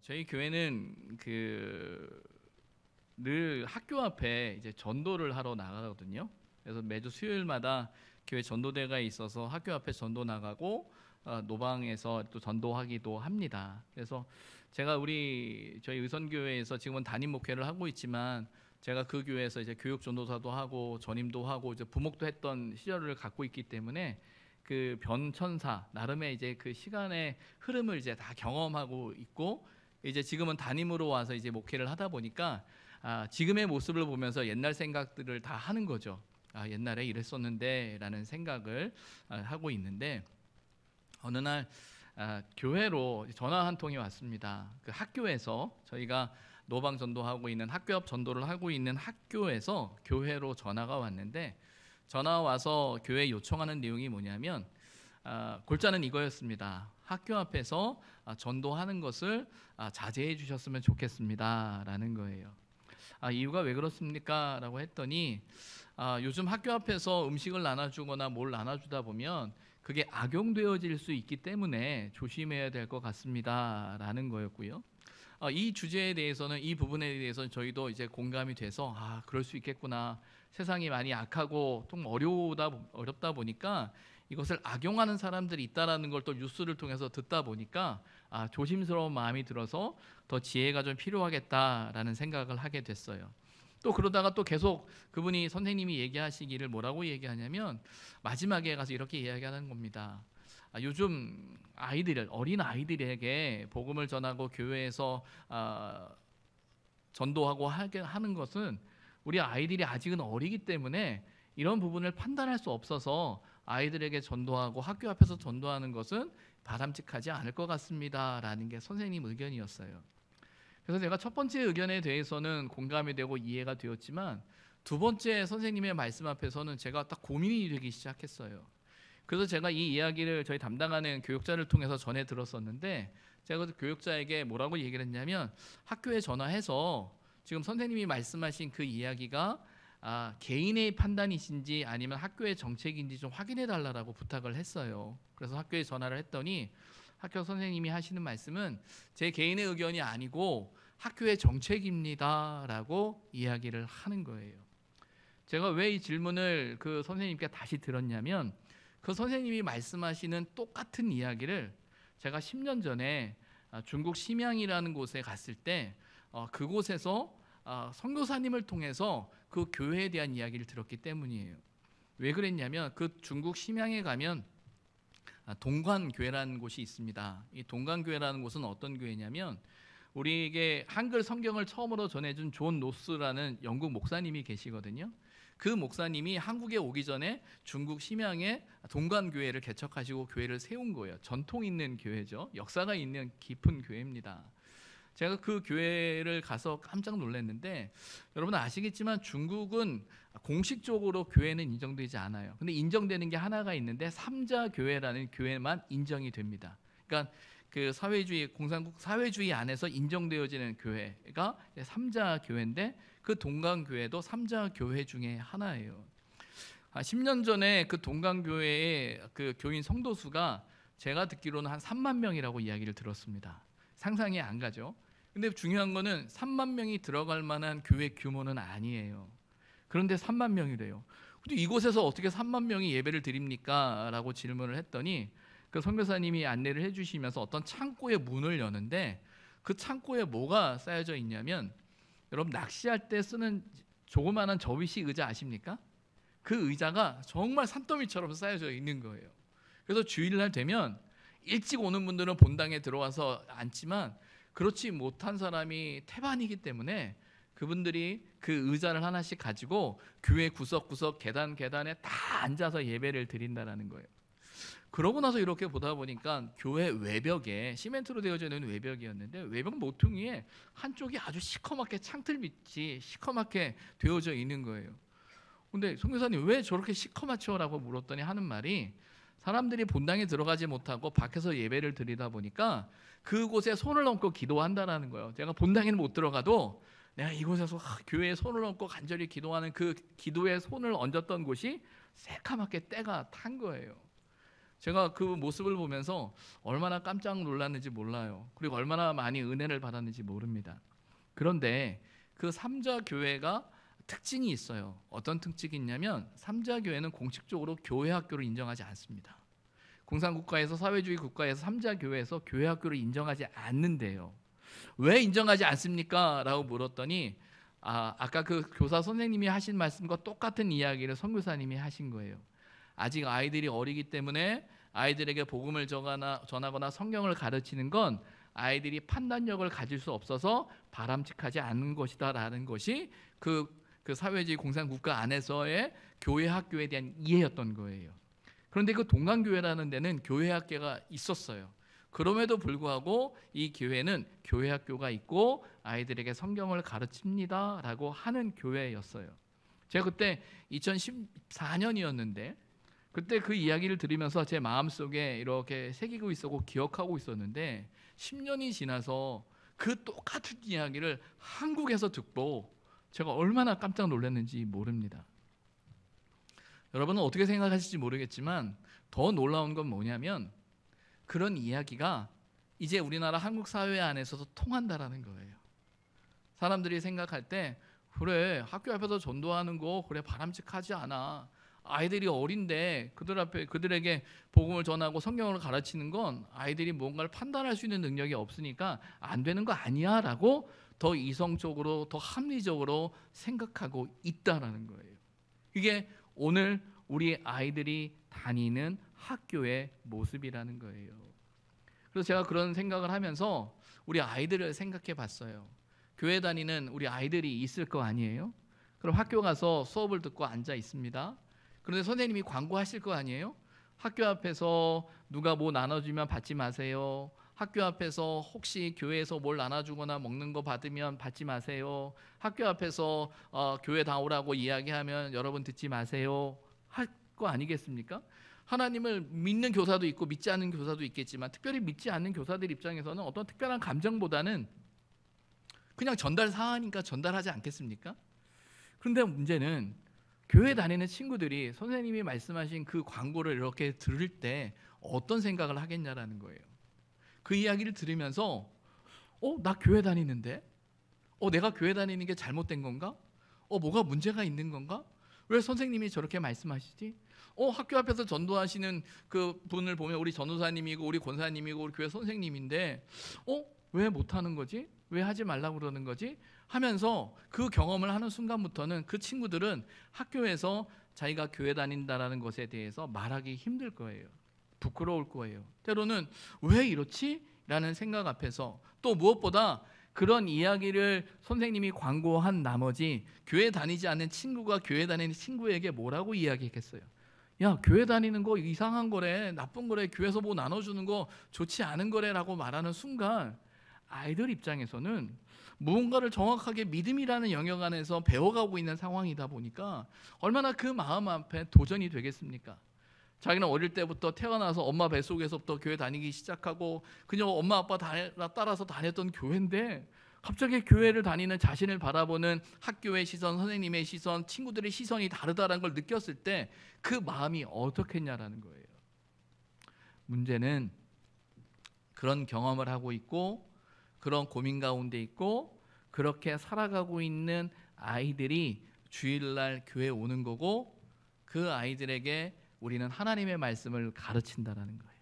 저희 교회는 늘 학교 앞에 이제 전도를 하러 나가거든요. 그래서 매주 수요일마다 교회 전도대가 있어서 학교 앞에 전도 나가고 노방에서 또 전도하기도 합니다. 그래서 제가 저희 의선교회에서 지금은 담임 목회를 하고 있지만 제가 그 교회에서 이제 교육 전도사도 하고 전임도 하고 이제 부목도 했던 시절을 갖고 있기 때문에 그 변천사 나름의 이제 그 시간의 흐름을 이제 다 경험하고 있고, 이제 지금은 담임으로 와서 이제 목회를 하다 보니까 지금의 모습을 보면서 옛날 생각들을 다 하는 거죠. 옛날에 이랬었는데라는 생각을 하고 있는데, 어느 날 교회로 전화 한 통이 왔습니다. 그 학교에서 저희가 노방 전도하고 있는 학교 앞 전도를 하고 있는 학교에서 교회로 전화가 왔는데, 전화 와서 교회 요청하는 내용이 뭐냐면 골자는 이거였습니다. 학교 앞에서 전도하는 것을 자제해 주셨으면 좋겠습니다 라는 거예요. 이유가 왜 그렇습니까? 라고 했더니 요즘 학교 앞에서 음식을 나눠주거나 뭘 나눠주다 보면 그게 악용되어질 수 있기 때문에 조심해야 될 것 같습니다 라는 거였고요. 이 주제에 대해서는, 이 부분에 대해서는 저희도 이제 공감이 돼서 그럴 수 있겠구나. 세상이 많이 악하고 좀 어렵다 보니까 이것을 악용하는 사람들이 있다라는 걸 또 뉴스를 통해서 듣다 보니까 조심스러운 마음이 들어서 더 지혜가 좀 필요하겠다라는 생각을 하게 됐어요. 또 그러다가 또 계속 그분이, 선생님이 얘기하시기를 뭐라고 얘기하냐면 마지막에 가서 이렇게 이야기하는 겁니다. 요즘 어린 아이들에게 복음을 전하고 교회에서 전도하고 하는 것은 우리 아이들이 아직은 어리기 때문에 이런 부분을 판단할 수 없어서 아이들에게 전도하고 학교 앞에서 전도하는 것은 바람직하지 않을 것 같습니다 라는 게 선생님 의견이었어요. 그래서 제가 첫 번째 의견에 대해서는 공감이 되고 이해가 되었지만, 두 번째 선생님의 말씀 앞에서는 제가 딱 고민이 되기 시작했어요. 그래서 제가 이 이야기를 저희 담당하는 교육자를 통해서 전해 들었었는데, 제가 그 교육자에게 뭐라고 얘기를 했냐면, 학교에 전화해서 지금 선생님이 말씀하신 그 이야기가 개인의 판단이신지 아니면 학교의 정책인지 좀 확인해 달라고 부탁을 했어요. 그래서 학교에 전화를 했더니 학교 선생님이 하시는 말씀은 제 개인의 의견이 아니고 학교의 정책입니다 라고 이야기를 하는 거예요. 제가 왜 이 질문을 그 선생님께 다시 들었냐면, 그 선생님이 말씀하시는 똑같은 이야기를 제가 10년 전에 중국 심양이라는 곳에 갔을 때 그곳에서 선교사님을 통해서 그 교회에 대한 이야기를 들었기 때문이에요. 왜 그랬냐면, 그 중국 심양에 가면 동관교회라는 곳이 있습니다. 이 동관교회라는 곳은 어떤 교회냐면, 우리에게 한글 성경을 처음으로 전해준 존 노스라는 영국 목사님이 계시거든요. 그 목사님이 한국에 오기 전에 중국 심양에 동관교회를 개척하시고 교회를 세운 거예요. 전통 있는 교회죠. 역사가 있는 깊은 교회입니다. 제가 그 교회를 가서 깜짝 놀랐는데, 여러분 아시겠지만 중국은 공식적으로 교회는 인정되지 않아요. 근데 인정되는 게 하나가 있는데 삼자 교회라는 교회만 인정이 됩니다. 그러니까 그 공산국 사회주의 안에서 인정되어지는 교회가 삼자 교회인데, 그 동강교회도 삼자 교회 중에 하나예요. 10년 전에 그 동강교회의 그 교인 성도수가 제가 듣기로는 한 3만 명이라고 이야기를 들었습니다. 상상이 안 가죠. 근데 중요한 거는 3만 명이 들어갈 만한 교회 규모는 아니에요. 그런데 3만 명이래요. 근데 이곳에서 어떻게 3만 명이 예배를 드립니까? 라고 질문을 했더니 그 선교사님이 안내를 해주시면서 어떤 창고의 문을 여는데, 그 창고에 뭐가 쌓여져 있냐면, 여러분 낚시할 때 쓰는 조그마한 접이식 의자 아십니까? 그 의자가 정말 산더미처럼 쌓여져 있는 거예요. 그래서 주일날 되면 일찍 오는 분들은 본당에 들어와서 앉지만, 그렇지 못한 사람이 태반이기 때문에 그분들이 그 의자를 하나씩 가지고 교회 구석구석 계단에 다 앉아서 예배를 드린다는 거예요. 그러고 나서 이렇게 보다 보니까 교회 외벽에 시멘트로 되어져 있는 외벽이었는데, 외벽 모퉁이에 한쪽이 아주 시커멓게 창틀빛이 시커멓게 되어져 있는 거예요. 근데 선교사님 왜 저렇게 시커멓죠? 라고 물었더니 하는 말이, 사람들이 본당에 들어가지 못하고 밖에서 예배를 드리다 보니까 그곳에 손을 얹고 기도한다라는 거예요. 제가 본당에는 못 들어가도 내가 이곳에서 교회에 손을 얹고 간절히 기도하는 그 기도에 손을 얹었던 곳이 새카맣게 때가 탄 거예요. 제가 그 모습을 보면서 얼마나 깜짝 놀랐는지 몰라요. 그리고 얼마나 많이 은혜를 받았는지 모릅니다. 그런데 그 삼자교회가 특징이 있어요. 어떤 특징이 있냐면 삼자교회는 공식적으로 교회학교를 인정하지 않습니다. 공산국가에서, 사회주의 국가에서 삼자교회에서 교회학교를 인정하지 않는데요. 왜 인정하지 않습니까? 라고 물었더니 아까 그 교사 선생님이 하신 말씀과 똑같은 이야기를 선교사님이 하신 거예요. 아직 아이들이 어리기 때문에 아이들에게 복음을 전하거나 성경을 가르치는 건 아이들이 판단력을 가질 수 없어서 바람직하지 않은 것이다 라는 것이 그 사회주의 공산국가 안에서의 교회 학교에 대한 이해였던 거예요. 그런데 그 동강교회라는 데는 교회 학교가 있었어요. 그럼에도 불구하고 이 교회는 교회 학교가 있고 아이들에게 성경을 가르칩니다 라고 하는 교회였어요. 제가 그때 2014년이었는데 그때 그 이야기를 들으면서 제 마음속에 이렇게 새기고 있었고 기억하고 있었는데 10년이 지나서 그 똑같은 이야기를 한국에서 듣고 제가 얼마나 깜짝 놀랐는지 모릅니다. 여러분은 어떻게 생각하실지 모르겠지만 더 놀라운 건 뭐냐면 그런 이야기가 이제 우리나라 한국 사회 안에서도 통한다라는 거예요. 사람들이 생각할 때 그래 학교 앞에서 전도하는 거 그래 바람직하지 않아. 아이들이 어린데 그들에게 복음을 전하고 성경을 가르치는 건 아이들이 뭔가를 판단할 수 있는 능력이 없으니까 안 되는 거 아니야 라고 더 이성적으로 더 합리적으로 생각하고 있다라는 거예요. 이게 오늘 우리 아이들이 다니는 학교의 모습이라는 거예요. 그래서 제가 그런 생각을 하면서 우리 아이들을 생각해 봤어요. 교회 다니는 우리 아이들이 있을 거 아니에요? 그럼 학교 가서 수업을 듣고 앉아 있습니다. 그런데 선생님이 광고하실 거 아니에요? 학교 앞에서 누가 뭐 나눠주면 받지 마세요. 학교 앞에서 혹시 교회에서 뭘 나눠주거나 먹는 거 받으면 받지 마세요. 학교 앞에서 교회 다 오라고 이야기하면 여러분 듣지 마세요. 할 거 아니겠습니까? 하나님을 믿는 교사도 있고 믿지 않는 교사도 있겠지만 특별히 믿지 않는 교사들 입장에서는 어떤 특별한 감정보다는 그냥 전달 사항이니까 전달하지 않겠습니까? 그런데 문제는 교회 다니는 친구들이 선생님이 말씀하신 그 광고를 이렇게 들을 때 어떤 생각을 하겠냐라는 거예요. 그 이야기를 들으면서 나 교회 다니는데? 내가 교회 다니는 게 잘못된 건가? 뭐가 문제가 있는 건가? 왜 선생님이 저렇게 말씀하시지? 학교 앞에서 전도하시는 그 분을 보면 우리 전도사님이고 우리 권사님이고 우리 교회 선생님인데 왜 못하는 거지? 왜 하지 말라고 그러는 거지? 하면서 그 경험을 하는 순간부터는 그 친구들은 학교에서 자기가 교회 다닌다라는 것에 대해서 말하기 힘들 거예요. 부끄러울 거예요. 때로는 왜 이렇지? 라는 생각 앞에서 또 무엇보다 그런 이야기를 선생님이 광고한 나머지 교회 다니지 않는 친구가 교회 다니는 친구에게 뭐라고 이야기했겠어요? 야, 교회 다니는 거 이상한 거래, 나쁜 거래, 교회에서 뭐 나눠주는 거 좋지 않은 거래라고 말하는 순간 아이들 입장에서는 무언가를 정확하게 믿음이라는 영역 안에서 배워가고 있는 상황이다 보니까 얼마나 그 마음 앞에 도전이 되겠습니까? 자기는 어릴 때부터 태어나서 엄마 뱃속에서부터 교회 다니기 시작하고 그냥 엄마 아빠 따라서 다녔던 교회인데 갑자기 교회를 다니는 자신을 바라보는 학교의 시선, 선생님의 시선, 친구들의 시선이 다르다는 걸 느꼈을 때 그 마음이 어떻겠냐라는 거예요. 문제는 그런 경험을 하고 있고 그런 고민 가운데 있고 그렇게 살아가고 있는 아이들이 주일날 교회에 오는 거고 그 아이들에게 우리는 하나님의 말씀을 가르친다라는 거예요.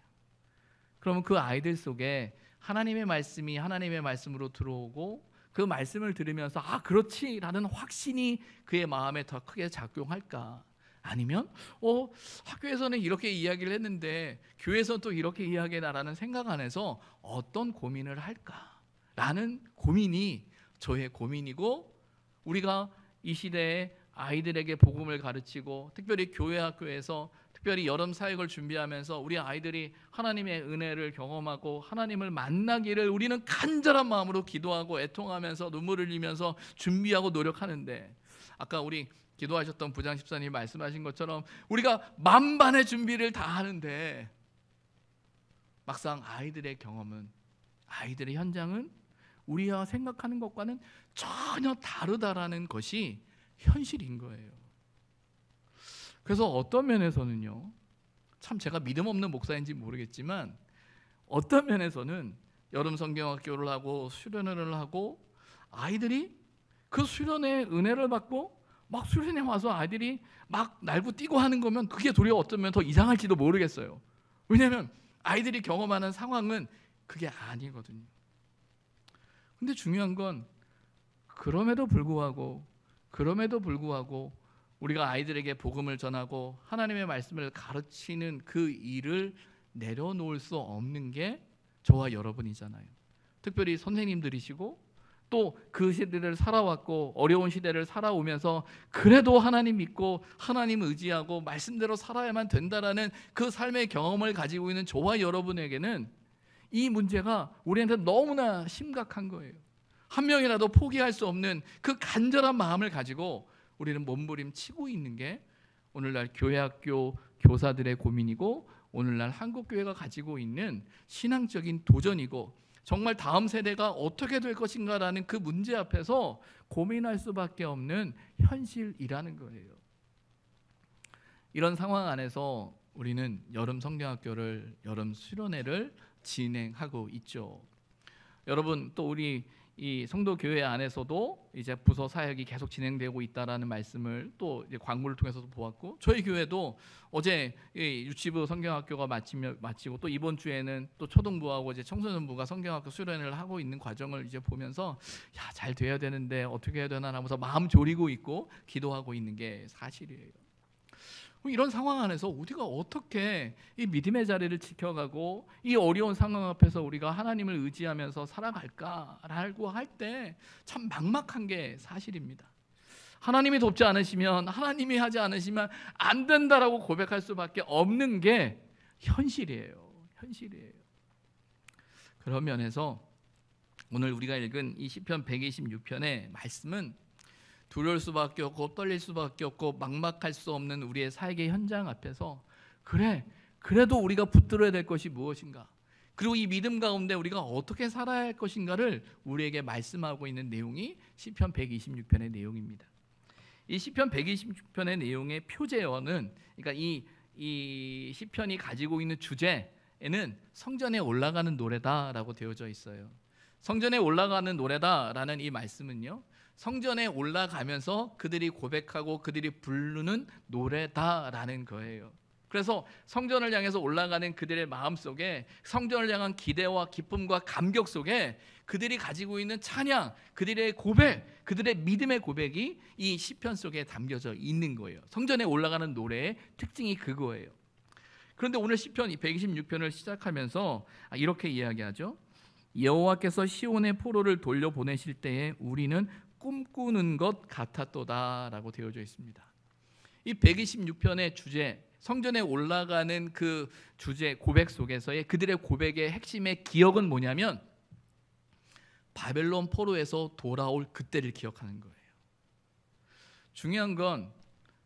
그러면 그 아이들 속에 하나님의 말씀이 하나님의 말씀으로 들어오고 그 말씀을 들으면서 그렇지라는 확신이 그의 마음에 더 크게 작용할까? 아니면 학교에서는 이렇게 이야기를 했는데 교회에서는 또 이렇게 이야기해라라는 생각 안에서 어떤 고민을 할까라는 고민이 저의 고민이고 우리가 이 시대에 아이들에게 복음을 가르치고 특별히 교회 학교에서 특별히 여름 사역을 준비하면서 우리 아이들이 하나님의 은혜를 경험하고 하나님을 만나기를 우리는 간절한 마음으로 기도하고 애통하면서 눈물을 흘리면서 준비하고 노력하는데 아까 우리 기도하셨던 부장 집사님이 말씀하신 것처럼 우리가 만반의 준비를 다 하는데 막상 아이들의 경험은 아이들의 현장은 우리가 생각하는 것과는 전혀 다르다라는 것이 현실인 거예요. 그래서 어떤 면에서는요 참 제가 믿음 없는 목사인지 모르겠지만 어떤 면에서는 여름 성경학교를 하고 수련회를 하고 아이들이 그 수련회 은혜를 받고 막 수련회 와서 아이들이 막 날고 뛰고 하는 거면 그게 도리어 어쩌면 더 이상할지도 모르겠어요. 왜냐하면 아이들이 경험하는 상황은 그게 아니거든요. 근데 중요한 건 그럼에도 불구하고 우리가 아이들에게 복음을 전하고 하나님의 말씀을 가르치는 그 일을 내려놓을 수 없는 게 저와 여러분이잖아요. 특별히 선생님들이시고 또 그 시대를 살아왔고 어려운 시대를 살아오면서 그래도 하나님 믿고 하나님 의지하고 말씀대로 살아야만 된다라는 그 삶의 경험을 가지고 있는 저와 여러분에게는 이 문제가 우리한테 너무나 심각한 거예요. 한 명이라도 포기할 수 없는 그 간절한 마음을 가지고 우리는 몸부림치고 있는 게 오늘날 교회학교 교사들의 고민이고 오늘날 한국교회가 가지고 있는 신앙적인 도전이고 정말 다음 세대가 어떻게 될 것인가라는 그 문제 앞에서 고민할 수밖에 없는 현실이라는 거예요. 이런 상황 안에서 우리는 여름 성경학교를 여름 수련회를 진행하고 있죠. 여러분 또 우리 이 성도 교회 안에서도 이제 부서 사역이 계속 진행되고 있다라는 말씀을 또 이제 광고를 통해서도 보았고 저희 교회도 어제 유치부 성경학교가 마치고 또 이번 주에는 또 초등부하고 이제 청소년부가 성경학교 수련회를 하고 있는 과정을 이제 보면서 야, 잘 돼야 되는데 어떻게 해야 되나 하면서 마음 졸이고 있고 기도하고 있는 게 사실이에요. 이런 상황 안에서 우리가 어떻게 이 믿음의 자리를 지켜가고 이 어려운 상황 앞에서 우리가 하나님을 의지하면서 살아갈까라고 할 때 참 막막한 게 사실입니다. 하나님이 돕지 않으시면 하나님이 하지 않으시면 안 된다라고 고백할 수밖에 없는 게 현실이에요. 그런 면에서 오늘 우리가 읽은 이 시편 126편의 말씀은 두려울 수밖에 없고 떨릴 수밖에 없고 막막할 수 없는 우리의 삶의 현장 앞에서 그래도 우리가 붙들어야 될 것이 무엇인가, 그리고 이 믿음 가운데 우리가 어떻게 살아야 할 것인가를 우리에게 말씀하고 있는 내용이 시편 126편의 내용입니다. 이 시편 126편의 내용의 표제어는 그러니까 이 시편이 가지고 있는 주제에는 성전에 올라가는 노래다라고 되어져 있어요. 성전에 올라가는 노래다라는 이 말씀은요, 성전에 올라가면서 그들이 고백하고 그들이 부르는 노래다라는 거예요. 그래서 성전을 향해서 올라가는 그들의 마음속에 성전을 향한 기대와 기쁨과 감격 속에 그들이 가지고 있는 찬양, 그들의 고백, 그들의 믿음의 고백이 이 시편 속에 담겨져 있는 거예요. 성전에 올라가는 노래의 특징이 그거예요. 그런데 오늘 시편 126편을 시작하면서 이렇게 이야기하죠. 여호와께서 시온의 포로를 돌려보내실 때에 우리는 꿈꾸는 것 같았도다라고 되어져 있습니다. 이 126편의 주제, 성전에 올라가는 그 주제 고백 속에서의 그들의 고백의 핵심의 기억은 뭐냐면 바벨론 포로에서 돌아올 그때를 기억하는 거예요. 중요한 건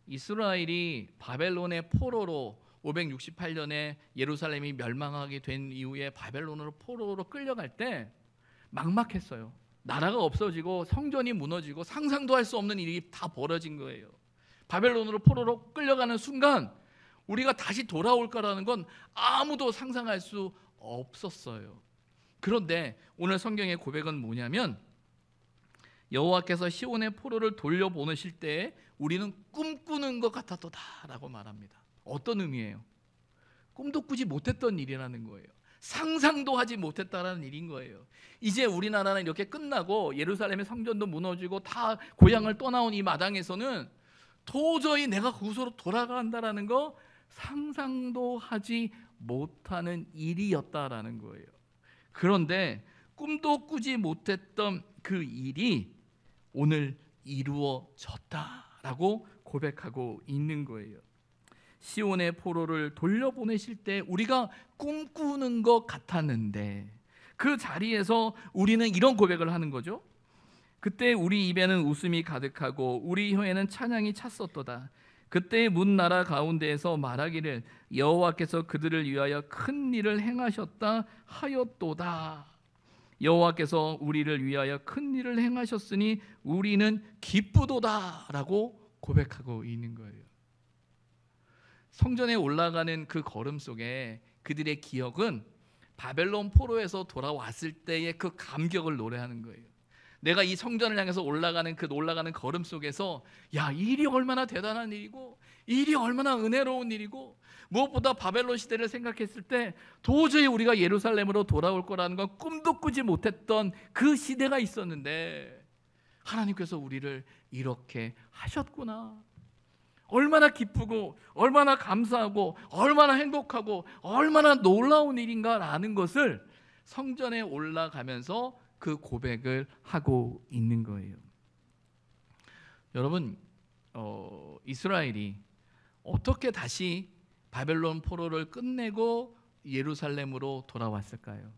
이스라엘이 바벨론의 포로로 568년에 예루살렘이 멸망하게 된 이후에 바벨론으로 포로로 끌려갈 때 막막했어요. 나라가 없어지고 성전이 무너지고 상상도 할 수 없는 일이 다 벌어진 거예요. 바벨론으로 포로로 끌려가는 순간 우리가 다시 돌아올까라는 건 아무도 상상할 수 없었어요. 그런데 오늘 성경의 고백은 뭐냐면 여호와께서 시온의 포로를 돌려보내실 때에 우리는 꿈꾸는 것 같았도다라고 말합니다. 어떤 의미예요? 꿈도 꾸지 못했던 일이라는 거예요. 상상도 하지 못했다라는 일인 거예요. 이제 우리나라는 이렇게 끝나고 예루살렘의 성전도 무너지고 다 고향을 떠나온 이 마당에서는 도저히 내가 그곳으로 돌아간다라는 거 상상도 하지 못하는 일이었다라는 거예요. 그런데 꿈도 꾸지 못했던 그 일이 오늘 이루어졌다라고 고백하고 있는 거예요. 시온의 포로를 돌려보내실 때 우리가 꿈꾸는 것 같았는데 그 자리에서 우리는 이런 고백을 하는 거죠. 그때 우리 입에는 웃음이 가득하고 우리 혀에는 찬양이 찼었도다. 그때 문 나라 가운데에서 말하기를 여호와께서 그들을 위하여 큰 일을 행하셨다 하였도다. 여호와께서 우리를 위하여 큰 일을 행하셨으니 우리는 기쁘도다라고 고백하고 있는 거예요. 성전에 올라가는 그 걸음 속에 그들의 기억은 바벨론 포로에서 돌아왔을 때의 그 감격을 노래하는 거예요. 내가 이 성전을 향해서 올라가는 걸음 속에서 야, 이 일이 얼마나 대단한 일이고 이 일이 얼마나 은혜로운 일이고 무엇보다 바벨론 시대를 생각했을 때 도저히 우리가 예루살렘으로 돌아올 거라는 건 꿈도 꾸지 못했던 그 시대가 있었는데 하나님께서 우리를 이렇게 하셨구나. 얼마나 기쁘고 얼마나 감사하고 얼마나 행복하고 얼마나 놀라운 일인가라는 것을 성전에 올라가면서 그 고백을 하고 있는 거예요. 여러분, 이스라엘이 어떻게 다시 바벨론 포로를 끝내고 예루살렘으로 돌아왔을까요?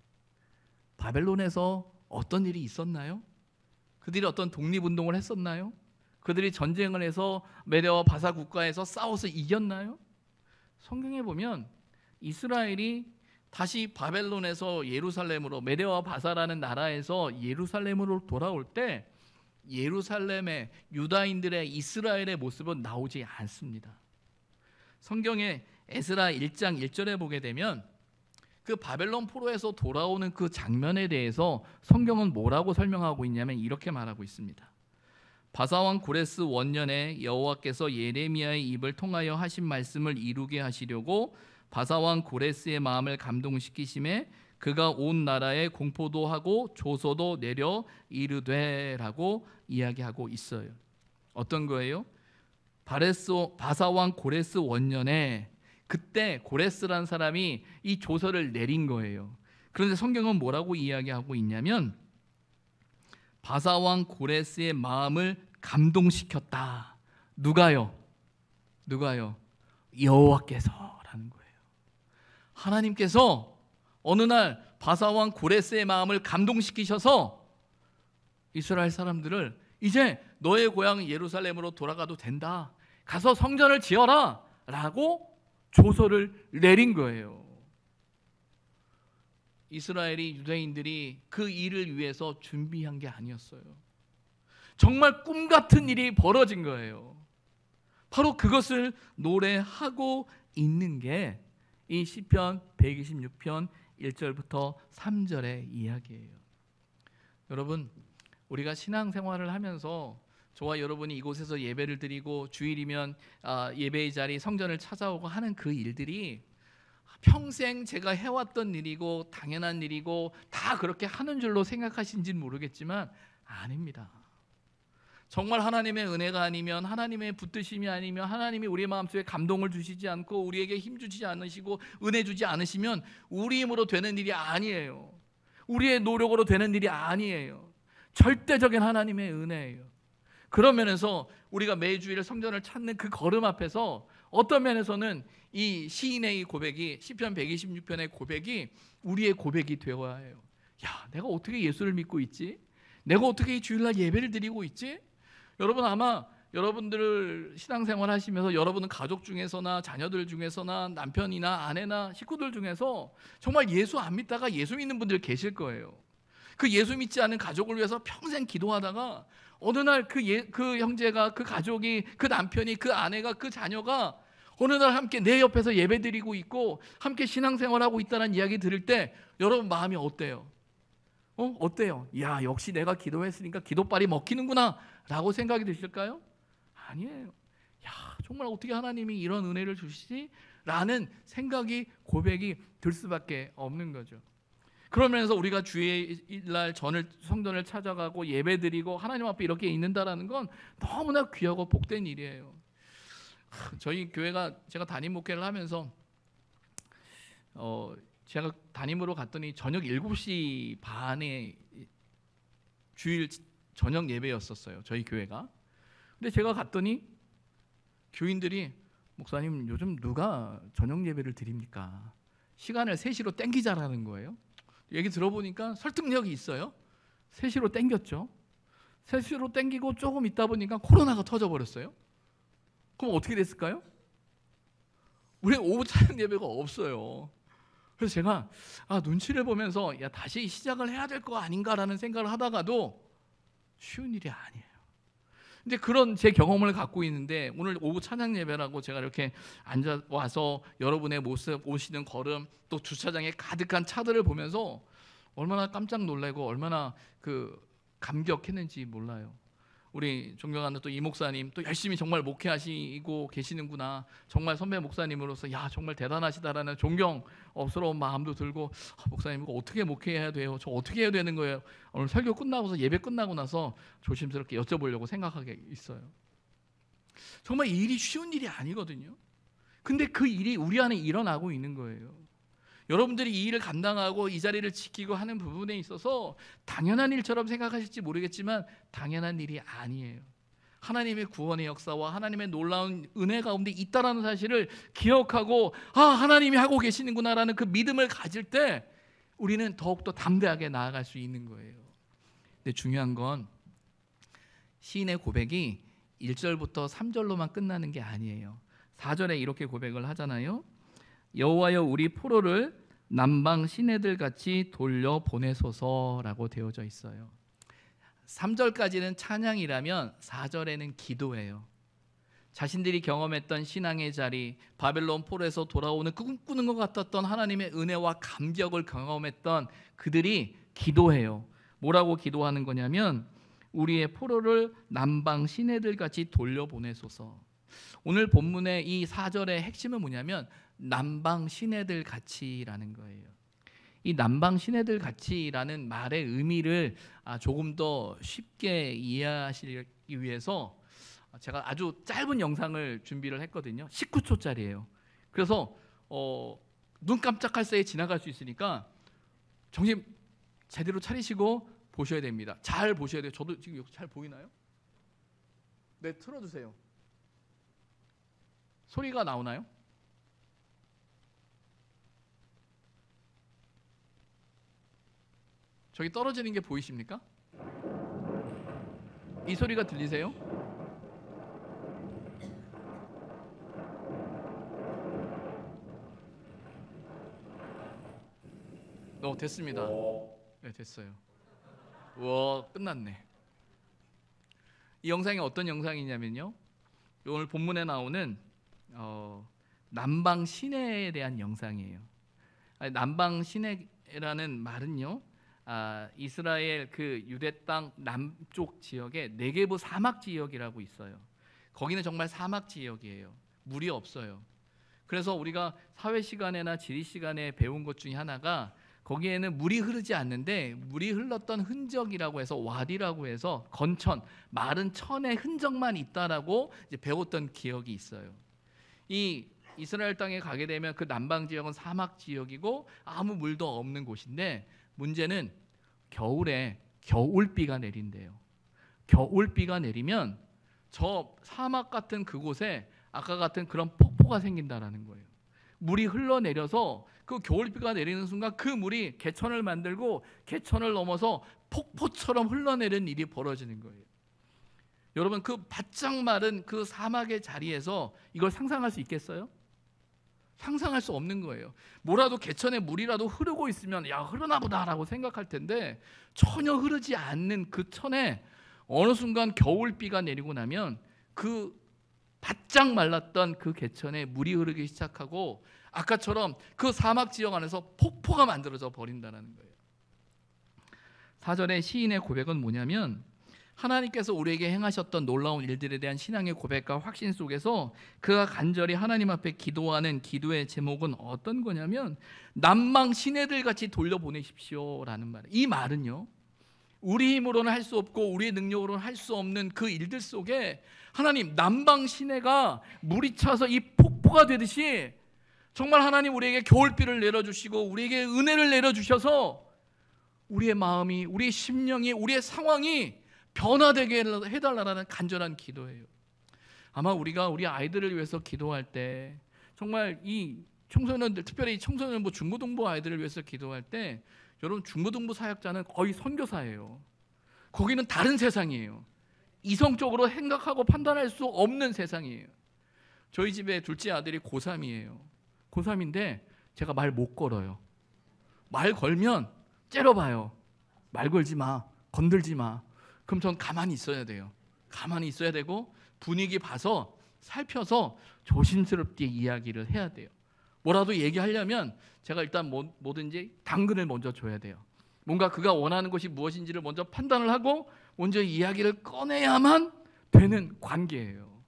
바벨론에서 어떤 일이 있었나요? 그들이 어떤 독립운동을 했었나요? 그들이 전쟁을 해서 메대와 바사 국가에서 싸워서 이겼나요? 성경에 보면 이스라엘이 다시 바벨론에서 예루살렘으로, 메대와 바사라는 나라에서 예루살렘으로 돌아올 때 예루살렘의 유다인들의 이스라엘의 모습은 나오지 않습니다. 성경에 에스라 1장 1절에 보게 되면 그 바벨론 포로에서 돌아오는 그 장면에 대해서 성경은 뭐라고 설명하고 있냐면 이렇게 말하고 있습니다. 바사왕 고레스 원년에 여호와께서 예레미야의 입을 통하여 하신 말씀을 이루게 하시려고 바사왕 고레스의 마음을 감동시키심에 그가 온 나라에 공포도 하고 조서도 내려 이르되라고 이야기하고 있어요. 어떤 거예요? 바사왕 고레스 원년에 그때 고레스라는 사람이 이 조서를 내린 거예요. 그런데 성경은 뭐라고 이야기하고 있냐면 바사왕 고레스의 마음을 감동시켰다. 누가요? 여호와께서라는 거예요. 하나님께서 어느 날 바사왕 고레스의 마음을 감동시키셔서 이스라엘 사람들을 이제 너의 고향 예루살렘으로 돌아가도 된다. 가서 성전을 지어라 라고 조서를 내린 거예요. 이스라엘이, 유대인들이 그 일을 위해서 준비한 게 아니었어요. 정말 꿈 같은 일이 벌어진 거예요. 바로 그것을 노래하고 있는 게 이 시편 126편 1절부터 3절의 이야기예요. 여러분, 우리가 신앙생활을 하면서 저와 여러분이 이곳에서 예배를 드리고 주일이면 예배의 자리, 성전을 찾아오고 하는 그 일들이 평생 제가 해왔던 일이고 당연한 일이고 다 그렇게 하는 줄로 생각하신지는 모르겠지만 아닙니다. 정말 하나님의 은혜가 아니면, 하나님의 붙드심이 아니면, 하나님이 우리의 마음속에 감동을 주시지 않고 우리에게 힘 주지 않으시고 은혜 주지 않으시면 우리 힘으로 되는 일이 아니에요. 우리의 노력으로 되는 일이 아니에요. 절대적인 하나님의 은혜예요. 그런 면에서 우리가 매주일 성전을 찾는 그 걸음 앞에서 어떤 면에서는 이 시인의 고백이, 시편 126편의 고백이 우리의 고백이 되어야 해요. 야, 내가 어떻게 예수를 믿고 있지? 내가 어떻게 이 주일날 예배를 드리고 있지? 여러분, 아마 여러분들 신앙생활 하시면서 여러분은 가족 중에서나 자녀들 중에서나 남편이나 아내나 식구들 중에서 정말 예수 안 믿다가 예수 믿는 분들 계실 거예요. 그 예수 믿지 않은 가족을 위해서 평생 기도하다가 어느 날 그 형제가, 그 가족이, 그 남편이, 그 아내가, 그 자녀가 어느 날 함께 내 옆에서 예배드리고 있고 함께 신앙생활하고 있다는 이야기 들을 때 여러분 마음이 어때요? 어때요? 야, 역시 내가 기도했으니까 기도빨이 먹히는구나 라고 생각이 드실까요? 아니에요. 야, 정말 어떻게 하나님이 이런 은혜를 주시지? 라는 생각이, 고백이 들 수밖에 없는 거죠. 그러면서 우리가 주일날 성전을 찾아가고 예배드리고 하나님 앞에 이렇게 있는다라는 건 너무나 귀하고 복된 일이에요. 저희 교회가, 제가 담임 목회를 하면서 제가 담임으로 갔더니 저녁 7시 반에 주일 저녁 예배였었어요, 저희 교회가. 근데 제가 갔더니 교인들이 목사님 요즘 누가 저녁 예배를 드립니까? 시간을 3시로 땡기자라는 거예요. 얘기 들어보니까 설득력이 있어요. 3시로 땡겼죠. 3시로 땡기고 조금 있다 보니까 코로나가 터져버렸어요. 그럼 어떻게 됐을까요? 우리 오후 찬양 예배가 없어요. 그래서 제가 눈치를 보면서 야, 다시 시작을 해야 될 거 아닌가라는 생각을 하다가도 쉬운 일이 아니에요. 근데 그런 제 경험을 갖고 있는데 오늘 오후 찬양 예배라고 제가 이렇게 앉아 와서 여러분의 모습, 오시는 걸음, 또 주차장에 가득한 차들을 보면서 얼마나 깜짝 놀라고 얼마나 그 감격했는지 몰라요. 우리 존경하는 또 이 목사님 또 열심히 정말 목회하시고 계시는구나. 정말 선배 목사님으로서 야 정말 대단하시다라는 존경스러운 마음도 들고 목사님 이거 어떻게 목회해야 돼요? 저 어떻게 해야 되는 거예요? 오늘 설교 끝나고서 예배 끝나고 나서 조심스럽게 여쭤보려고 생각하게 있어요. 정말 이 일이 쉬운 일이 아니거든요. 근데 그 일이 우리 안에 일어나고 있는 거예요. 여러분들이 이 일을 감당하고 이 자리를 지키고 하는 부분에 있어서 당연한 일처럼 생각하실지 모르겠지만 당연한 일이 아니에요. 하나님의 구원의 역사와 하나님의 놀라운 은혜 가운데 있다라는 사실을 기억하고 하나님이 하고 계시는구나라는 그 믿음을 가질 때 우리는 더욱더 담대하게 나아갈 수 있는 거예요. 근데 중요한 건 시인의 고백이 1절부터 3절로만 끝나는 게 아니에요. 4절에 이렇게 고백을 하잖아요. 여호와여 우리 포로를 남방 시내들 같이 돌려 보내소서라고 되어져 있어요. 3절까지는 찬양이라면 4절에는 기도예요. 자신들이 경험했던 신앙의 자리, 바벨론 포로에서 돌아오는 꿈꾸는 것 같았던 하나님의 은혜와 감격을 경험했던 그들이 기도해요. 뭐라고 기도하는 거냐면 우리의 포로를 남방 시내들 같이 돌려보내소서. 오늘 본문의 이 4절의 핵심은 뭐냐면 남방 시내들 같이라는 거예요. 이 남방 시내들 같이라는 말의 의미를 조금 더 쉽게 이해하시기 위해서 제가 아주 짧은 영상을 준비를 했거든요. 19초짜리예요. 그래서 눈 깜짝할 새에 지나갈 수 있으니까 정신 제대로 차리시고 보셔야 됩니다. 잘 보셔야 돼요. 저도 지금 여기 잘 보이나요? 네, 틀어주세요. 소리가 나오나요? 저기 떨어지는 게 보이십니까? 이 소리가 들리세요? 됐습니다. 네, 됐어요. 우와, 끝났네. 이 영상이 어떤 영상이냐면요, 오늘 본문에 나오는 남방 시내에 대한 영상이에요. 남방 시내라는 말은요, 이스라엘 그 유대 땅 남쪽 지역에 네게브 사막 지역이라고 있어요. 거기는 정말 사막 지역이에요. 물이 없어요. 그래서 우리가 사회 시간이나 지리 시간에 배운 것 중에 하나가 거기에는 물이 흐르지 않는데 물이 흘렀던 흔적이라고 해서 와디라고 해서 건천, 마른 천의 흔적만 있다라고 이제 배웠던 기억이 있어요. 이 이스라엘 땅에 가게 되면 그 남방 지역은 사막 지역이고 아무 물도 없는 곳인데 문제는 겨울에 겨울비가 내린대요. 겨울비가 내리면 저 사막 같은 그곳에 아까 같은 그런 폭포가 생긴다라는 거예요. 물이 흘러내려서 그 겨울비가 내리는 순간 그 물이 개천을 만들고 개천을 넘어서 폭포처럼 흘러내리는 일이 벌어지는 거예요. 여러분 그 바짝 마른 그 사막의 자리에서 이걸 상상할 수 있겠어요? 상상할 수 없는 거예요. 뭐라도 개천에 물이라도 흐르고 있으면 야 흐르나 보다라고 생각할 텐데 전혀 흐르지 않는 그 천에 어느 순간 겨울비가 내리고 나면 그 바짝 말랐던 그 개천에 물이 흐르기 시작하고 아까처럼 그 사막 지역 안에서 폭포가 만들어져 버린다는 거예요. 4절의 시인의 고백은 뭐냐면 하나님께서 우리에게 행하셨던 놀라운 일들에 대한 신앙의 고백과 확신 속에서 그가 간절히 하나님 앞에 기도하는 기도의 제목은 어떤 거냐면 남방 시내들 같이 돌려보내십시오라는 말이에요. 이 말은요, 우리 힘으로는 할 수 없고 우리의 능력으로는 할 수 없는 그 일들 속에 하나님 남방 시내가 물이 차서 이 폭포가 되듯이 정말 하나님 우리에게 겨울비를 내려주시고 우리에게 은혜를 내려주셔서 우리의 마음이, 우리의 심령이, 우리의 상황이 변화되게 해달라는 간절한 기도예요. 아마 우리가 우리 아이들을 위해서 기도할 때 정말 이 청소년들, 특별히 청소년부 중고등부 아이들을 위해서 기도할 때 여러분 중고등부 사역자는 거의 선교사예요. 거기는 다른 세상이에요. 이성적으로 생각하고 판단할 수 없는 세상이에요. 저희 집에 둘째 아들이 고3이에요. 고3인데 제가 말 못 걸어요. 말 걸면 째려봐요. 말 걸지 마, 건들지 마. 그럼 전 가만히 있어야 돼요. 가만히 있어야 되고 분위기 봐서 살펴서 조심스럽게 이야기를 해야 돼요. 뭐라도 얘기하려면 제가 일단 뭐든지 당근을 먼저 줘야 돼요. 뭔가 그가 원하는 것이 무엇인지를 먼저 판단을 하고 먼저 이야기를 꺼내야만 되는 관계예요.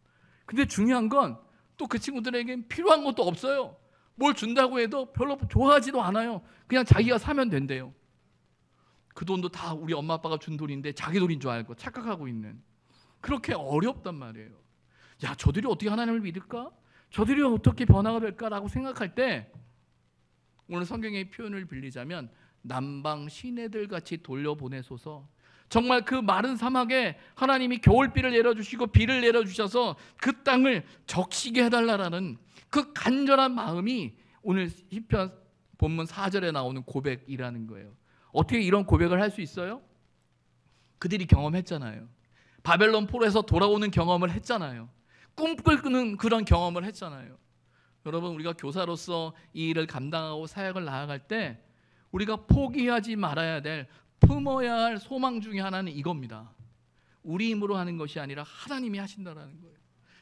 근데 중요한 건 또 그 친구들에겐 필요한 것도 없어요. 뭘 준다고 해도 별로 좋아하지도 않아요. 그냥 자기가 사면 된대요. 그 돈도 다 우리 엄마 아빠가 준 돈인데 자기 돈인 줄 알고 착각하고 있는, 그렇게 어렵단 말이에요. 야, 저들이 어떻게 하나님을 믿을까? 저들이 어떻게 변화가 될까라고 생각할 때 오늘 성경의 표현을 빌리자면 남방 시내들 같이 돌려보내소서. 정말 그 마른 사막에 하나님이 겨울비를 내려주시고 비를 내려주셔서 그 땅을 적시게 해달라는 그 간절한 마음이 오늘 시편 본문 4절에 나오는 고백이라는 거예요. 어떻게 이런 고백을 할 수 있어요? 그들이 경험했잖아요. 바벨론 포로에서 돌아오는 경험을 했잖아요. 꿈을 꾸는 그런 경험을 했잖아요. 여러분, 우리가 교사로서 이 일을 감당하고 사역을 나아갈 때 우리가 포기하지 말아야 될, 품어야 할 소망 중에 하나는 이겁니다. 우리 힘으로 하는 것이 아니라 하나님이 하신다라는 거예요.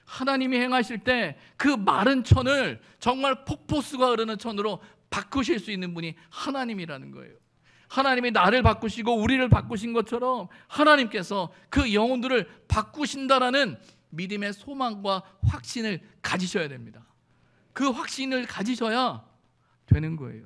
하나님이 행하실 때 그 마른 천을 정말 폭포수가 흐르는 천으로 바꾸실 수 있는 분이 하나님이라는 거예요. 하나님이 나를 바꾸시고 우리를 바꾸신 것처럼 하나님께서 그 영혼들을 바꾸신다라는 믿음의 소망과 확신을 가지셔야 됩니다. 그 확신을 가지셔야 되는 거예요.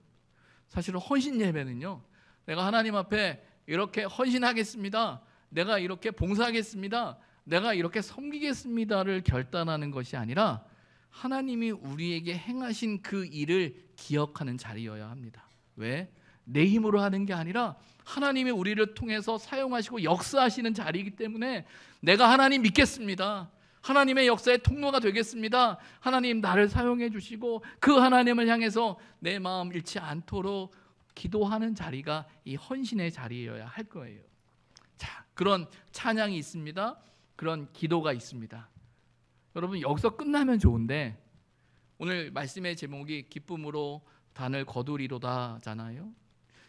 사실은 헌신 예배는요, 내가 하나님 앞에 이렇게 헌신하겠습니다, 내가 이렇게 봉사하겠습니다, 내가 이렇게 섬기겠습니다를 결단하는 것이 아니라 하나님이 우리에게 행하신 그 일을 기억하는 자리여야 합니다. 왜? 내 힘으로 하는 게 아니라 하나님이 우리를 통해서 사용하시고 역사하시는 자리이기 때문에 내가 하나님 믿겠습니다, 하나님의 역사의 통로가 되겠습니다, 하나님 나를 사용해 주시고 그 하나님을 향해서 내 마음 잃지 않도록 기도하는 자리가 이 헌신의 자리여야 할 거예요. 자, 그런 찬양이 있습니다. 그런 기도가 있습니다. 여러분, 여기서 끝나면 좋은데 오늘 말씀의 제목이 기쁨으로 단을 거두리로다잖아요.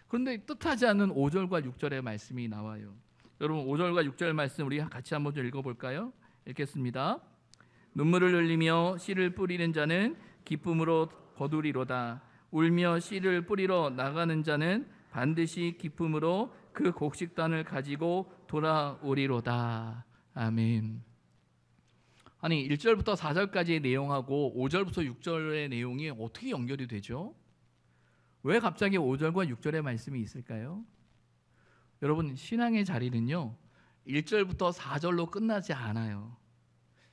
그런데 뜻하지 않은 5절과 6절의 말씀이 나와요. 여러분, 5절과 6절 말씀 우리 같이 한번 좀 읽어볼까요? 읽겠습니다. 눈물을 흘리며 씨를 뿌리는 자는 기쁨으로 거두리로다. 울며 씨를 뿌리러 나가는 자는 반드시 기쁨으로 그 곡식단을 가지고 돌아오리로다. 아멘. 아니, 1절부터 4절까지의 내용하고 5절부터 6절의 내용이 어떻게 연결이 되죠? 왜 갑자기 5절과 6절의 말씀이 있을까요? 여러분, 신앙의 자리는요 1절부터 4절로 끝나지 않아요.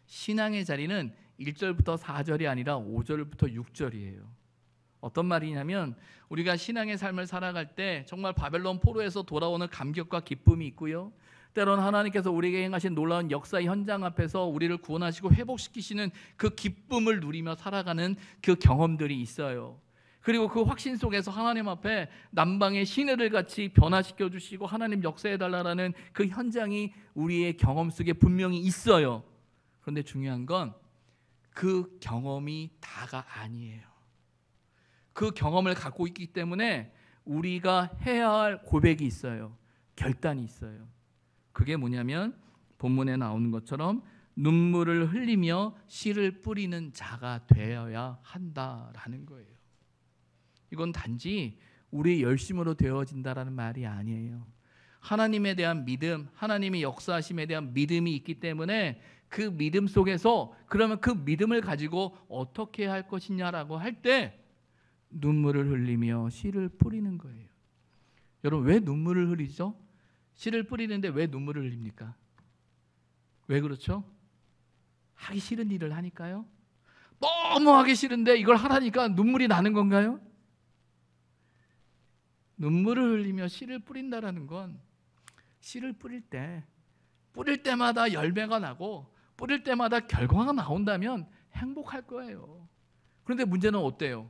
신앙의 자리는 1절부터 4절이 아니라 5절부터 6절이에요. 어떤 말이냐면 우리가 신앙의 삶을 살아갈 때 정말 바벨론 포로에서 돌아오는 감격과 기쁨이 있고요, 때로는 하나님께서 우리에게 행하신 놀라운 역사의 현장 앞에서 우리를 구원하시고 회복시키시는 그 기쁨을 누리며 살아가는 그 경험들이 있어요. 그리고 그 확신 속에서 하나님 앞에 남방의 시내를 같이 변화시켜 주시고 하나님 역사해 달라는 그 현장이 우리의 경험 속에 분명히 있어요. 그런데 중요한 건 그 경험이 다가 아니에요. 그 경험을 갖고 있기 때문에 우리가 해야 할 고백이 있어요. 결단이 있어요. 그게 뭐냐면 본문에 나오는 것처럼 눈물을 흘리며 씨를 뿌리는 자가 되어야 한다라는 거예요. 이건 단지 우리의 열심으로 되어진다라는 말이 아니에요. 하나님에 대한 믿음, 하나님의 역사하심에 대한 믿음이 있기 때문에 그 믿음 속에서 그러면 그 믿음을 가지고 어떻게 할 것이냐라고 할 때 눈물을 흘리며 씨를 뿌리는 거예요. 여러분, 왜 눈물을 흘리죠? 씨를 뿌리는데 왜 눈물을 흘립니까? 왜 그렇죠? 하기 싫은 일을 하니까요? 너무 하기 싫은데 이걸 하라니까 눈물이 나는 건가요? 눈물을 흘리며 씨를 뿌린다라는 건 씨를 뿌릴 때마다 열매가 나고 뿌릴 때마다 결과가 나온다면 행복할 거예요. 그런데 문제는 어때요?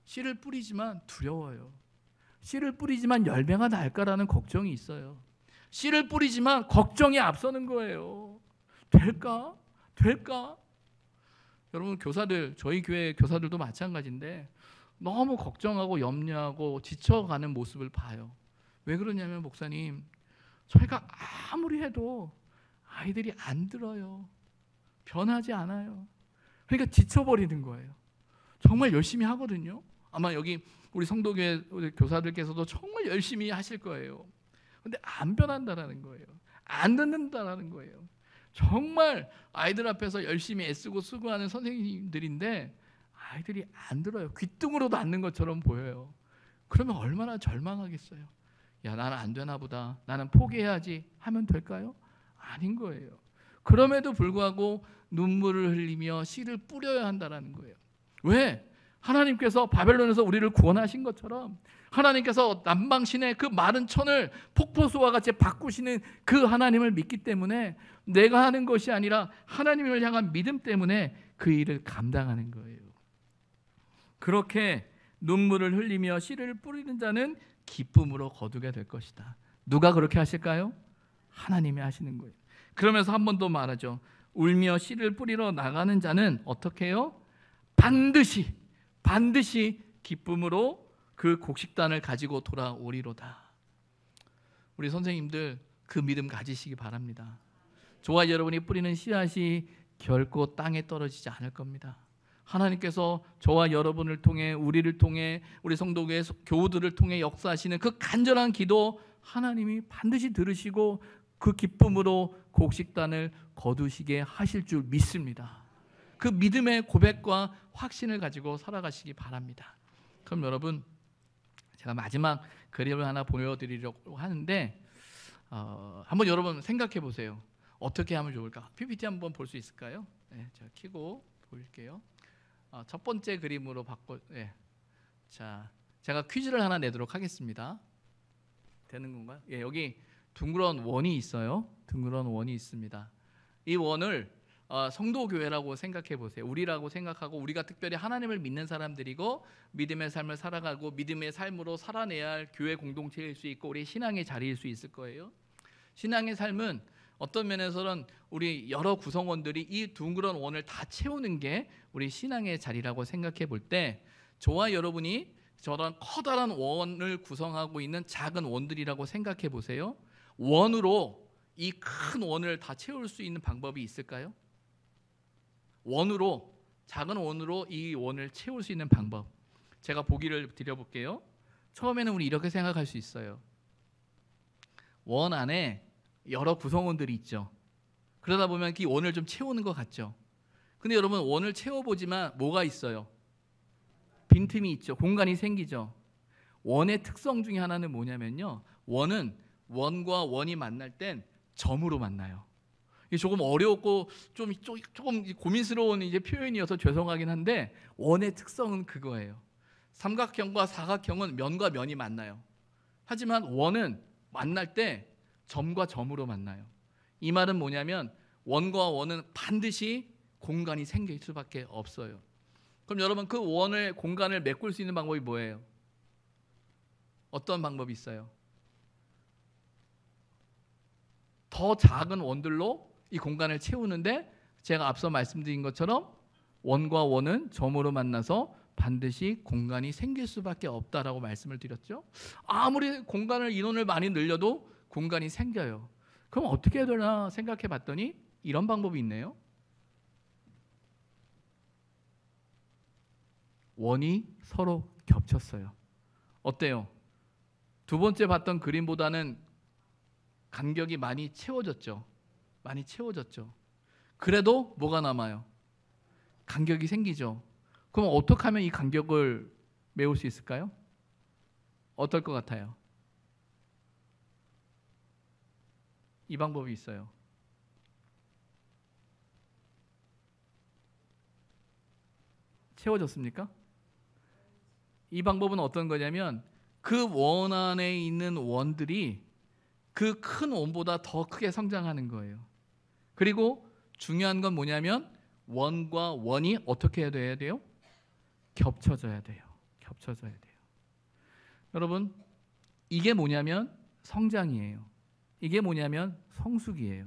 씨를 뿌리지만 두려워요. 씨를 뿌리지만 열매가 날까라는 걱정이 있어요. 씨를 뿌리지만 걱정이 앞서는 거예요. 될까? 여러분, 교사들, 저희 교회 교사들도 마찬가지인데 너무 걱정하고 염려하고 지쳐가는 모습을 봐요. 왜 그러냐면 목사님, 저희가 아무리 해도 아이들이 안 들어요. 변하지 않아요. 그러니까 지쳐버리는 거예요. 정말 열심히 하거든요. 아마 여기 우리 성도교회 교사들께서도 정말 열심히 하실 거예요. 근데 안 변한다라는 거예요. 안 듣는다라는 거예요. 정말 아이들 앞에서 열심히 애쓰고 수고하는 선생님들인데 아이들이 안 들어요. 귀뚱으로도 앉는 것처럼 보여요. 그러면 얼마나 절망하겠어요. 야, 나는 안 되나 보다. 나는 포기해야지 하면 될까요? 아닌 거예요. 그럼에도 불구하고 눈물을 흘리며 씨를 뿌려야 한다는 거예요. 왜? 하나님께서 바벨론에서 우리를 구원하신 것처럼 하나님께서 남방신의 그 마른 천을 폭포수와 같이 바꾸시는 그 하나님을 믿기 때문에 내가 하는 것이 아니라 하나님을 향한 믿음 때문에 그 일을 감당하는 거예요. 그렇게 눈물을 흘리며 씨를 뿌리는 자는 기쁨으로 거두게 될 것이다. 누가 그렇게 하실까요? 하나님이 하시는 거예요. 그러면서 한 번 더 말하죠. 울며 씨를 뿌리러 나가는 자는 어떻게 해요? 반드시 기쁨으로 그 곡식단을 가지고 돌아오리로다. 우리 선생님들 그 믿음 가지시기 바랍니다. 저와 여러분이 뿌리는 씨앗이 결코 땅에 떨어지지 않을 겁니다. 하나님께서 저와 여러분을 통해 우리를 통해 우리 성도교회 교우들을 통해 역사하시는 그 간절한 기도 하나님이 반드시 들으시고 그 기쁨으로 곡식단을 거두시게 하실 줄 믿습니다. 그 믿음의 고백과 확신을 가지고 살아가시기 바랍니다. 그럼 여러분, 제가 마지막 그림을 하나 보여드리려고 하는데 한번 여러분 생각해 보세요. 어떻게 하면 좋을까? PPT 한번 볼 수 있을까요? 네, 제가 켜고 보일게요. 첫 번째 그림으로 네. 자, 제가 퀴즈를 하나 내도록 하겠습니다. 되는 건가요? 예, 여기 둥그런 원이 있어요. 둥그런 원이 있습니다. 이 원을 성도교회라고 생각해 보세요. 우리라고 생각하고 우리가 특별히 하나님을 믿는 사람들이고 믿음의 삶을 살아가고 믿음의 삶으로 살아내야 할 교회 공동체일 수 있고 우리 신앙의 자리일 수 있을 거예요. 신앙의 삶은 어떤 면에서는 우리 여러 구성원들이 이 둥그런 원을 다 채우는 게 우리 신앙의 자리라고 생각해 볼 때 저와 여러분이 저런 커다란 원을 구성하고 있는 작은 원들이라고 생각해 보세요. 원으로 이 큰 원을 다 채울 수 있는 방법이 있을까요? 원으로, 작은 원으로 이 원을 채울 수 있는 방법, 제가 보기를 드려볼게요. 처음에는 우리 이렇게 생각할 수 있어요. 원 안에 여러 구성원들이 있죠. 그러다 보면 이 원을 좀 채우는 것 같죠. 근데 여러분 원을 채워보지만 뭐가 있어요? 빈틈이 있죠. 공간이 생기죠. 원의 특성 중에 하나는 뭐냐면요, 원은 원과 원이 만날 땐 점으로 만나요. 이게 조금 어려웠고 조금 고민스러운 이제 표현이어서 죄송하긴 한데 원의 특성은 그거예요. 삼각형과 사각형은 면과 면이 만나요. 하지만 원은 만날 때 점과 점으로 만나요. 이 말은 뭐냐면 원과 원은 반드시 공간이 생길 수밖에 없어요. 그럼 여러분 그 원의 공간을 메꿀 수 있는 방법이 뭐예요? 어떤 방법이 있어요? 더 작은 원들로 이 공간을 채우는데 제가 앞서 말씀드린 것처럼 원과 원은 점으로 만나서 반드시 공간이 생길 수밖에 없다라고 말씀을 드렸죠. 아무리 공간을 인원을 많이 늘려도 공간이 생겨요. 그럼 어떻게 해야 되나 생각해 봤더니 이런 방법이 있네요. 원이 서로 겹쳤어요. 어때요? 두 번째 봤던 그림보다는 간격이 많이 채워졌죠. 많이 채워졌죠. 그래도 뭐가 남아요? 간격이 생기죠. 그럼 어떻게 하면 이 간격을 메울 수 있을까요? 어떨 것 같아요? 이 방법이 있어요. 채워졌습니까? 이 방법은 어떤 거냐면 그 원 안에 있는 원들이 그 큰 원보다 더 크게 성장하는 거예요. 그리고 중요한 건 뭐냐면 원과 원이 어떻게 해야 돼요? 겹쳐져야 돼요. 겹쳐져야 돼요. 여러분, 이게 뭐냐면 성장이에요. 이게 뭐냐면 성숙이에요.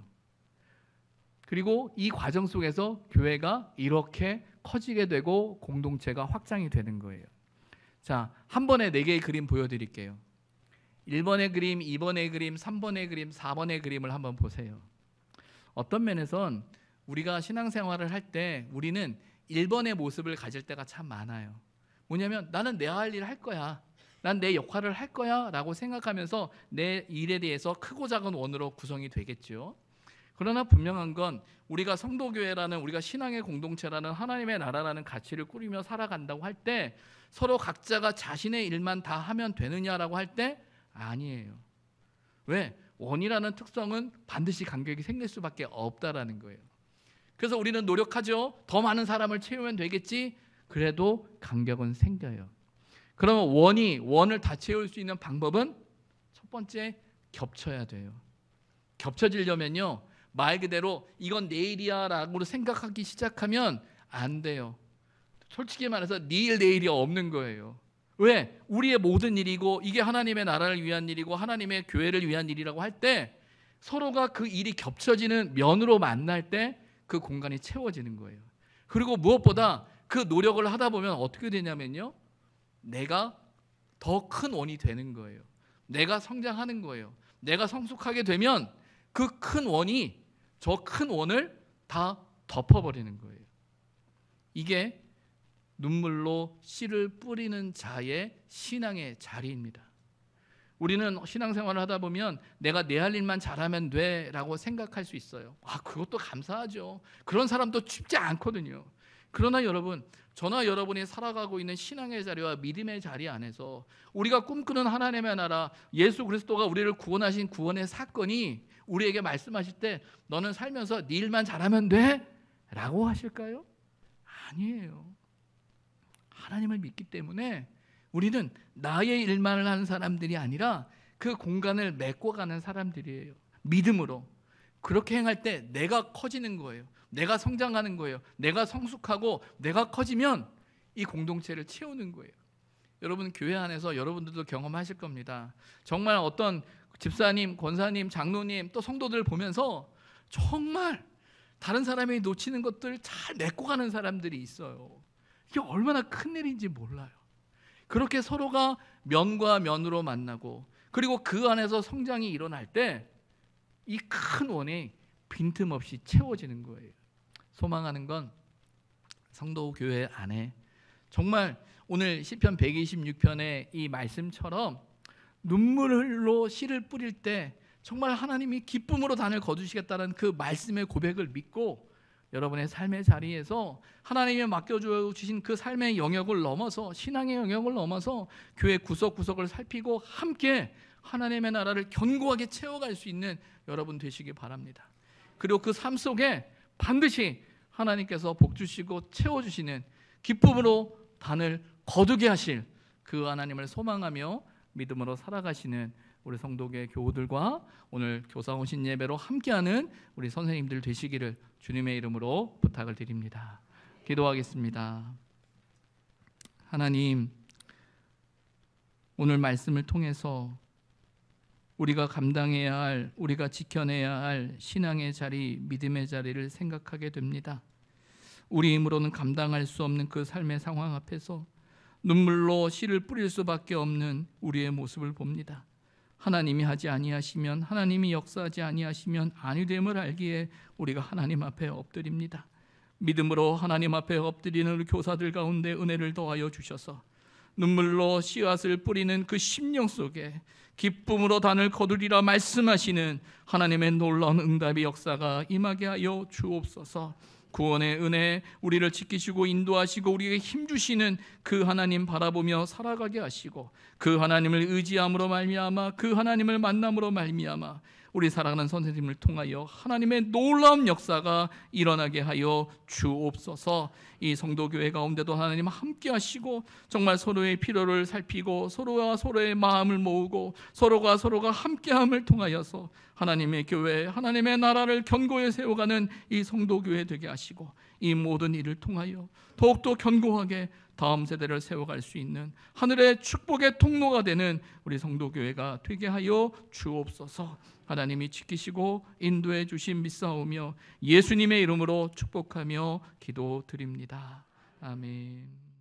그리고 이 과정 속에서 교회가 이렇게 커지게 되고 공동체가 확장이 되는 거예요. 자, 한 번에 4개의 그림 보여드릴게요. 1번의 그림, 2번의 그림, 3번의 그림, 4번의 그림을 한번 보세요. 어떤 면에선 우리가 신앙생활을 할 때 우리는 1번의 모습을 가질 때가 참 많아요. 뭐냐면 나는 내 할 일을 할 거야, 난 내 역할을 할 거야 라고 생각하면서 내 일에 대해서 크고 작은 원으로 구성이 되겠죠. 그러나 분명한 건 우리가 성도교회라는, 우리가 신앙의 공동체라는, 하나님의 나라라는 가치를 꾸리며 살아간다고 할 때 서로 각자가 자신의 일만 다 하면 되느냐라고 할 때 아니에요. 왜? 원이라는 특성은 반드시 간격이 생길 수밖에 없다라는 거예요. 그래서 우리는 노력하죠. 더 많은 사람을 채우면 되겠지. 그래도 간격은 생겨요. 그러면 원을 다 채울 수 있는 방법은 첫 번째, 겹쳐야 돼요. 겹쳐지려면요, 말 그대로 이건 내 일이야 라고 생각하기 시작하면 안 돼요. 솔직히 말해서 네 일 내 일이 없는 거예요. 왜? 우리의 모든 일이고 이게 하나님의 나라를 위한 일이고 하나님의 교회를 위한 일이라고 할 때 서로가 그 일이 겹쳐지는 면으로 만날 때 그 공간이 채워지는 거예요. 그리고 무엇보다 그 노력을 하다 보면 어떻게 되냐면요, 내가 더 큰 원이 되는 거예요. 내가 성장하는 거예요. 내가 성숙하게 되면 그 큰 원이 저 큰 원을 다 덮어버리는 거예요. 이게 눈물로 씨를 뿌리는 자의 신앙의 자리입니다. 우리는 신앙생활을 하다 보면 내가 내 할 일만 잘하면 돼 라고 생각할 수 있어요. 그것도 감사하죠. 그런 사람도 쉽지 않거든요. 그러나 여러분, 저나 여러분이 살아가고 있는 신앙의 자리와 믿음의 자리 안에서 우리가 꿈꾸는 하나님의 나라, 예수 그리스도가 우리를 구원하신 구원의 사건이 우리에게 말씀하실 때 너는 살면서 네 일만 잘하면 돼? 라고 하실까요? 아니에요. 하나님을 믿기 때문에 우리는 나의 일만을 하는 사람들이 아니라 그 공간을 메꿔가는 사람들이에요. 믿음으로. 그렇게 행할 때 내가 커지는 거예요. 내가 성장하는 거예요. 내가 성숙하고 내가 커지면 이 공동체를 채우는 거예요. 여러분, 교회 안에서 여러분들도 경험하실 겁니다. 정말 어떤 집사님, 권사님, 장로님, 또 성도들 보면서 정말 다른 사람이 놓치는 것들 잘 메꿔가는 사람들이 있어요. 이게 얼마나 큰 일인지 몰라요. 그렇게 서로가 면과 면으로 만나고 그리고 그 안에서 성장이 일어날 때 이 큰 원이 빈틈없이 채워지는 거예요. 소망하는 건 성도 교회 안에 정말 오늘 시편 126편의 이 말씀처럼 눈물로 씨를 뿌릴 때 정말 하나님이 기쁨으로 단을 거두시겠다는 그 말씀의 고백을 믿고 여러분의 삶의 자리에서 하나님이 맡겨주신 그 삶의 영역을 넘어서, 신앙의 영역을 넘어서 교회 구석구석을 살피고 함께 하나님의 나라를 견고하게 채워갈 수 있는 여러분 되시기 바랍니다. 그리고 그 삶 속에 반드시 하나님께서 복 주시고 채워주시는, 기쁨으로 단을 거두게 하실 그 하나님을 소망하며 믿음으로 살아가시는 우리 성도계 교우들과 오늘 교사 오신 예배로 함께하는 우리 선생님들 되시기를 주님의 이름으로 부탁을 드립니다. 기도하겠습니다. 하나님, 오늘 말씀을 통해서 우리가 감당해야 할, 우리가 지켜내야 할 신앙의 자리, 믿음의 자리를 생각하게 됩니다. 우리 힘으로는 감당할 수 없는 그 삶의 상황 앞에서 눈물로 씨를 뿌릴 수밖에 없는 우리의 모습을 봅니다. 하나님이 하지 아니하시면, 하나님이 역사하지 아니하시면 아니됨을 알기에 우리가 하나님 앞에 엎드립니다. 믿음으로 하나님 앞에 엎드리는 우리 교사들 가운데 은혜를 더하여 주셔서 눈물로 씨앗을 뿌리는 그 심령 속에 기쁨으로 단을 거두리라 말씀하시는 하나님의 놀라운 응답의 역사가 임하게 하여 주옵소서. 구원의 은혜, 우리를 지키시고 인도하시고 우리에게 힘주시는 그 하나님 바라보며 살아가게 하시고 그 하나님을 의지함으로 말미암아, 그 하나님을 만남으로 말미암아 우리 사랑하는 선생님을 통하여 하나님의 놀라운 역사가 일어나게 하여 주옵소서. 이 성도교회 가운데도 하나님 함께 하시고 정말 서로의 필요를 살피고 서로와 서로의 마음을 모으고 서로가 함께함을 통하여서 하나님의 교회, 하나님의 나라를 견고히 세워가는 이 성도교회 되게 하시고 이 모든 일을 통하여 더욱더 견고하게 다음 세대를 세워갈 수 있는 하늘의 축복의 통로가 되는 우리 성도교회가 되게 하여 주옵소서. 하나님이 지키시고 인도해 주신 믿사오며 예수님의 이름으로 축복하며 기도드립니다. 아멘.